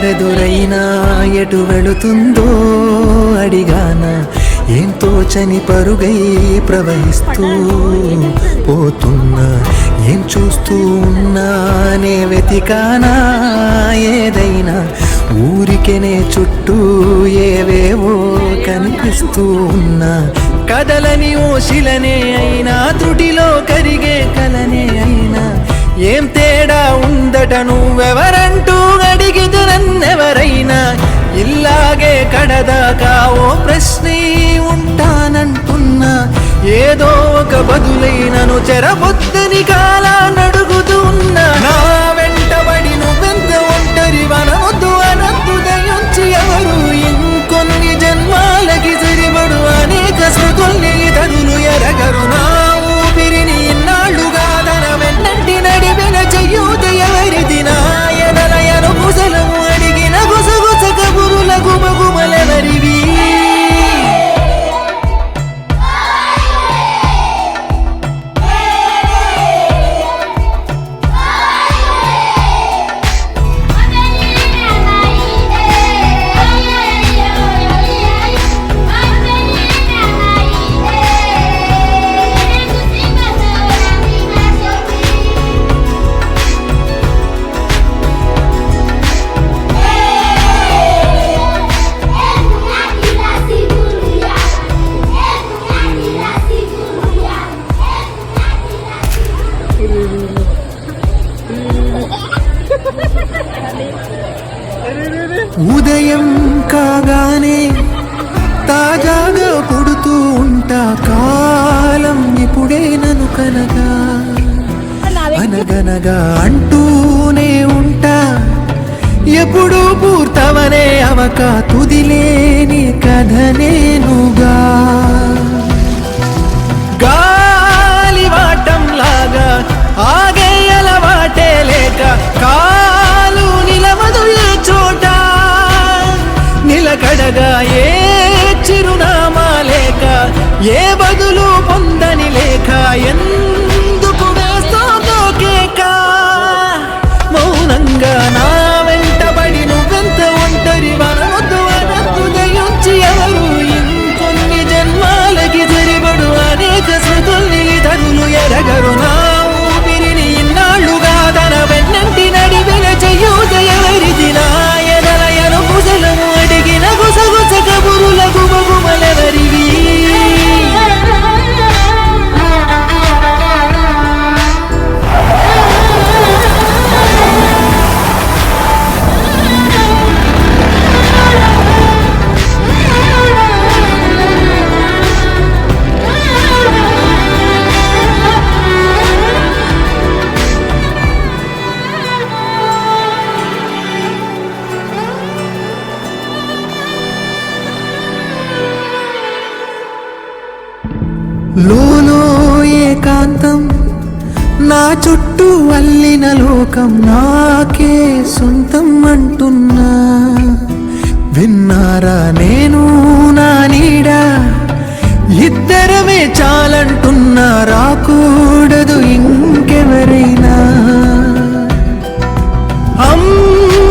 దారెదురైనా ఎటు వెళుతుందో అడిగానా ఏం తోచని పరుగై ప్రవహిస్తూ పోతున్నా ఏం చూస్తూ ఉన్నానే వెతికానా ఏదైనా ఊరికెనే చుట్టూ ఏవేవో కనిపిస్తూ ఉన్నా కదలని ఓ శిలనే అయినా త్రుటిలో కరిగే కలనే అయినా ఏం తేడా ఉందట నువ్వెవరంటూ అడిగిదు నన్నెవరైనా ఇల్లాగే కడదాకా ఓ ప్రశ్నే ఉంటానంటున్నా ఏదో ఒక బదులైనను చెరబొద్దని కాలానడుగుతూ ఉన్నా నా వెంటబడి నువ్వెంత ఒంటరి వనవద్దు అనద్దు దయించి ఎవరు ఇంకొన్ని జన్మాలకి సరిపడు అనేక స్మృతుల్ని తరులు ఎరగరు నా ఊపిరిని ఇన్నాళ్ళుగా తన వెన్నంటి నడిపిన చెయ్యూత ఎవరిది నా ఎదలయను కుశలము అడిగిన గుసగుస కబురుల గుమగుమలెవరివి ఉదయం కాగానే తాజాగా పుడుతూ ఉంటా కాలం ఇప్పుడే నన్ను కనగా అనగనగా అంటూనే ఉంటా ఎప్పుడు పూర్తవనే అవక తుదిలేని కథ నేనుగా గాలివాటంలాగా ఆగే అలవాటే లేక కాలు నిలవదు ఏ చోట నిలకడగా ఏ చిరునామా లేక ఏ బదులు పొందని లేక ఎందుకు వేస్తోందో కేక మౌనంగా నా వెంటబడి నువ్వెంత ఒంటరి వనవద్దు అనద్దు దయించి ఎవరు ఇంకొన్ని జన్మాలకి సరిపడు అనేక స్మృతుల్ని తరులు ఎరగరు నా ఊపిరిని ఇన్నాళ్ళుగా తన వెన్నంటి నడిపిన చెయ్యూత ఎవరిది నా ఎదలయను కుశలము అడిగిన గుసగుస కబురుల గుమగుమలెవరివి లోలో ఏకాంతం నా చుట్టూ అల్లిన లోకం నాకే సొంతం అంటున్నా విన్నారా నేను నా